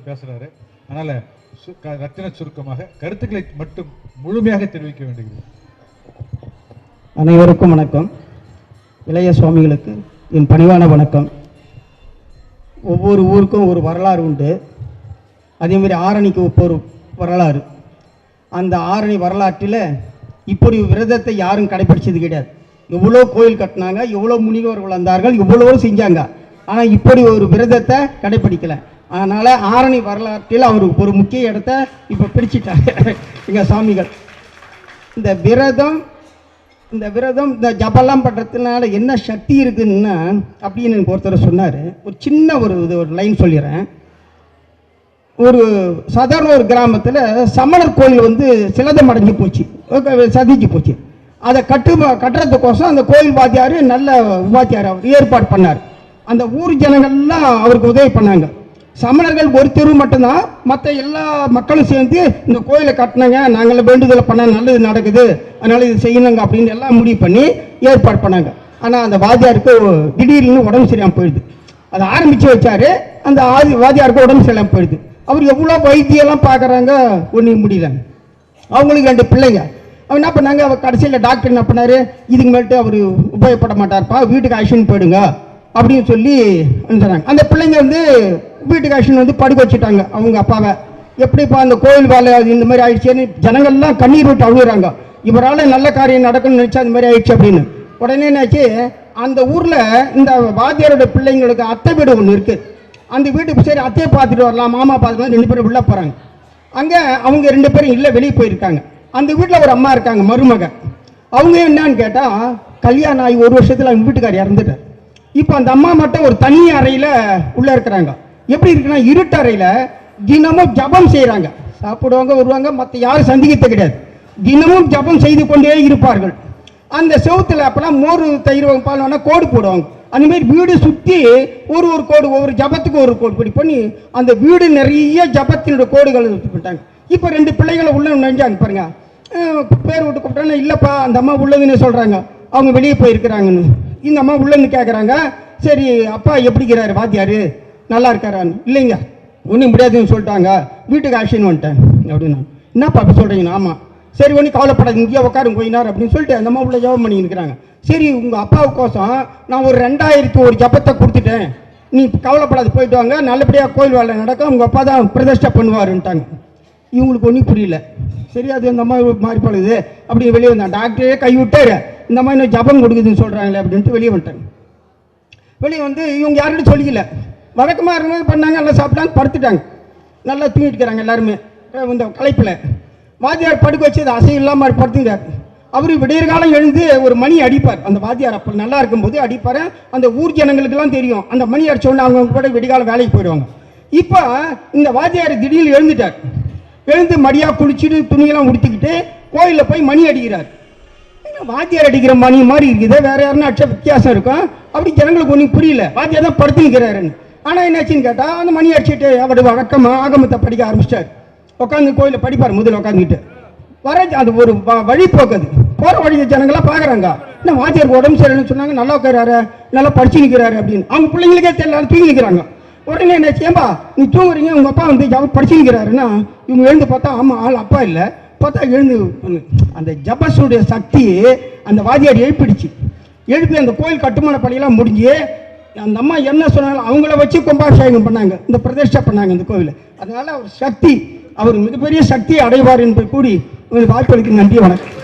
பேசுகிறாரு. அதனால் ரத்தின சுருக்கமாக கருத்துக்களை மட்டும் முழுமையாக தெரிவிக்க வேண்டுகிறது. அனைவருக்கும் வணக்கம். இளைய சுவாமிகளுக்கு என் பணிவான வணக்கம். ஒவ்வொரு ஊருக்கும் ஒரு வரலாறு உண்டு. அதேமாதிரி ஆரணிக்கு ஒரு வரலாறு. அந்த ஆரணி வரலாற்றில் இப்படி விரதத்தை யாரும் கடைப்பிடிச்சது கிடையாது. எவ்வளோ கோயில் கட்டினாங்க, எவ்வளோ முனிவர்கள் வந்தார்கள், எவ்வளோ செஞ்சாங்க. ஆனால் இப்படி ஒரு விரதத்தை கடைப்பிடிக்கலை. அதனால் ஆரணி வரலாற்றில் அவருக்கு ஒரு முக்கிய இடத்த இப்போ பிடிச்சிட்டாங்க எங்கள் சாமிகள். இந்த விரதம் இந்த ஜபெல்லாம் பண்ணுறதுனால என்ன சக்தி இருக்குதுன்னா அப்படின்னு எனக்கு ஒருத்தர் சொன்னார். ஒரு சின்ன ஒரு லைன் சொல்லிடுறேன். ஒரு சாதாரண ஒரு கிராமத்தில் சமணர் கோயில் சிலதம் அடைஞ்சு போச்சு, சதிச்சு போச்சு. அதை கட்டுறதுக்கோசம் அந்த கோயில் வாத்தியார் நல்ல உபாத்தியார் அவர் ஏற்பாடு பண்ணார். அந்த ஊர் ஜனங்கள்லாம் அவருக்கு உதவி பண்ணாங்க. சமணர்கள் ஒரு தெரு மட்டும்தான், மற்ற எல்லா மக்களும் சேர்ந்து இந்த கோயிலை கட்டினாங்க. நாங்கள் வேண்டுதலை பண்ண நல்லது நடக்குது, அதனால் இது செய்யணுங்க அப்படின்னு எல்லாம் முடிவு பண்ணி ஏற்பாடு பண்ணாங்க. ஆனால் அந்த வாத்தியாருக்கு திடீர்னு உடம்பு சரியாமல் போயிடுது. அதை ஆரம்பித்து வச்சார். அந்த வாத்தியாருக்கு உடம்பு சரியாமல் போயிடுது. அவர் எவ்வளோ வைத்தியெல்லாம் பார்க்குறாங்க, ஒன்றும் முடியல. அவங்களுக்கு 2 பிள்ளைங்க. அவர் என்ன பண்ணாங்க, அவர் கடைசியில் டாக்டர் என்ன பண்ணார், இதுக்கு மேல்ட்டு அவர் உபயோகப்பட மாட்டார்ப்பா, வீட்டுக்கு அழைச்சின்னு போயிடுங்க அப்படின்னு சொல்லி சொன்னாங்க. அந்த பிள்ளைங்க வீட்டுக்கு அழைச்சின்னு படுக்க வச்சுட்டாங்க அவங்க அப்பாவை. எப்படிப்பா அந்த கோயில் வேலை இந்த மாதிரி ஆயிடுச்சேன்னு ஜனங்கள்லாம் கண்ணீர் விட்டு அழுகுறாங்க. இவரால் நல்ல காரியம் நடக்கணும்னு நினச்சா அந்த மாதிரி ஆயிடுச்சு அப்படின்னு. உடனே என்னாச்சு, அந்த ஊரில் இந்த வாத்தியாரோட பிள்ளைங்களுக்கு அத்தை வீடு ஒன்று இருக்குது. அந்த வீட்டுக்கு சரி அத்தையை பார்த்துட்டு வரலாம், மாமா பார்த்துட்டு வரலாம், 2 பேரும் உள்ளே போகிறாங்க. அங்கே அவங்க 2 பேரும் இல்லை, வெளியே போயிருக்காங்க. அந்த வீட்டில் ஒரு அம்மா இருக்காங்க, மருமக. அவங்க என்னன்னு கேட்டால், கல்யாணம் ஆகி 1 வருஷத்தில் அவங்க வீட்டுக்காரர் இறந்துட்டார். இப்போ அந்த அம்மா மட்டும் ஒரு தனி அறையில் உள்ளே இருக்கிறாங்க. எப்படி இருக்குன்னா, இருட்டு அறையில் தினமும் ஜபம் செய்கிறாங்க. சாப்பிடுவாங்க, வருவாங்க, மற்ற யாரும் சந்திக்கிறது கிடையாது. தினமும் ஜபம் செய்து கொண்டே இருப்பார்கள். அந்த செவுத்தில் அப்போலாம் மோர் தயிர் பால் வேணால் கோடு போடுவாங்க. அந்தமாரி வீடு சுற்றி ஒரு கோடு, ஒவ்வொரு ஜபத்துக்கு ஒரு கோடு இப்படி பண்ணி அந்த வீடு நிறைய ஜபத்தினுடைய கோடுகள் பண்ணிட்டாங்க. இப்போ 2 பிள்ளைகளை உள்ள நினைஞ்சாங்க பாருங்க. பேர் விட்டு கூப்பிட்டாங்க, இல்லைப்பா அந்த அம்மா உள்ளதுன்னு சொல்கிறாங்க, அவங்க வெளியே போயிருக்கிறாங்கன்னு. இந்த அம்மா உள்ளேருந்து கேட்குறாங்க, சரி அப்பா எப்படிங்கிறாரு வாத்தியார், நல்லா இருக்காரான்னு. இல்லைங்க ஒன்றும் முடியாதுன்னு சொல்லிட்டாங்க, வீட்டுக்கு ஆக்ஷன் வந்துட்டேன் அப்படின்னா. என்னப்பா அப்படி சொல்கிறீங்கண்ணா? ஆமாம். சரி ஒன்றும் கவலைப்படாது, இங்கேயே உட்காரும் போயினார் அப்படின்னு சொல்லிட்டு அந்த அம்மா உள்ள ஜபம் பண்ணி இருக்கிறாங்க. சரி உங்கள் அப்பாவுக்கோசம் நான் ஒரு 2001 ஜபத்தை கொடுத்துட்டேன், நீ கவலைப்படாது, போயிட்டு வாங்க, நல்லபடியாக கோயில் வேலை நடக்கும், உங்கள் அப்பா தான் பிரதிஷ்டை பண்ணுவாருன்ட்டாங்க. இவங்களுக்கு ஒன்றும் புரியல. சரி அது அந்த அம்மா மாறி பழுது அப்படி வெளியே வந்தாங்க. டாக்டரே கைவிட்டாரு, இந்த மாதிரி இன்னும் ஜபம் கொடுக்குதுன்னு சொல்கிறாங்களே அப்படின்ட்டு வெளியே வந்துட்டாங்க. வெளியே இவங்க யாருன்னு சொல்லிக்கல, வழக்கமாக இருக்கும்போது பண்ணாங்க, நல்லா சாப்பிட்டாங்க, படுத்துட்டாங்க, நல்லா தூங்கிட்டு இருக்கிறாங்க எல்லாருமே. இந்த களைப்பில் வாத்தியார் படுக்க வச்சு அது அசையும் இல்லாமல் படுத்துங்கிறார். அவர் விடியற் காலம் எழுந்து ஒரு மணி அடிப்பார். அந்த வாத்தியார் அப்போ நல்லா இருக்கும்போது அடிப்பார். அந்த ஊர் ஜனங்களுக்கெல்லாம் தெரியும், அந்த மணி அடிச்ச உடனே அவங்க கூட விடிகாலம் வேலைக்கு போயிடுவாங்க. இப்போ இந்த வாத்தியார் திடீர்னு எழுந்துட்டார். எழுந்து மடியாக குளிச்சுட்டு துணியெல்லாம் உடுத்திக்கிட்டு கோயிலில் போய் மணி அடிக்கிறார். வாத்தியார் அடிக்கிற மணி மாதிரி இருக்குது, வேற யாருன்னா அடிச்ச வித்தியாசம் இருக்கும். அப்படி ஜனங்களுக்கு ஒன்றும் புரியல, வாத்தியார் தான் படுத்துக்கிறாருன்னு. ஆனால் என்னாச்சுன்னு கேட்டால், அந்த மணி அடிச்சுட்டு அவர் வழக்கமாக ஆகமத்தை படிக்க ஆரம்பிச்சிட்டார். உட்காந்து கோயிலில் படிப்பார் முதல்ல உட்காந்துக்கிட்டு. அது ஒரு வழிபோக்குது. போகிற வழி ஜனங்களாம் பார்க்குறாங்க, என்ன வாத்தியாருக்கு உடம்பு சரியில்லைன்னு சொன்னாங்க, நல்லா உட்காராரு, நல்லா படிச்சு நிற்கிறாரு அப்படின்னு. அவங்க பிள்ளைங்களுக்கே தெரியல, தூங்கி நிற்கிறாங்க. உடனே என்னாச்சு, ஏன்பா நீ தூங்குறீங்க, உங்கள் அப்பா படிச்சு நிற்கிறாருன்னா இவங்க எழுந்து பார்த்தா, ஆமாம் ஆள் அப்பா இல்லை, பார்த்தா எழுந்து அந்த ஜபஸுடைய சக்தி அந்த வாத்தியார் எழுப்பி அந்த கோயில் கட்டுமான பணியெல்லாம் முடிஞ்சு அந்த அம்மா என்ன சொன்னாலும் அவங்கள வச்சு கும்பாபிஷேகம் பண்ணாங்க, இந்த பிரதிஷ்டை பண்ணாங்க இந்த கோவில். அதனால அவர் சக்தி, அவர் மிகப்பெரிய சக்தியை அடைவார் என்று கூறி வாய்ப்புகளுக்கு நன்றி, வணக்கம்.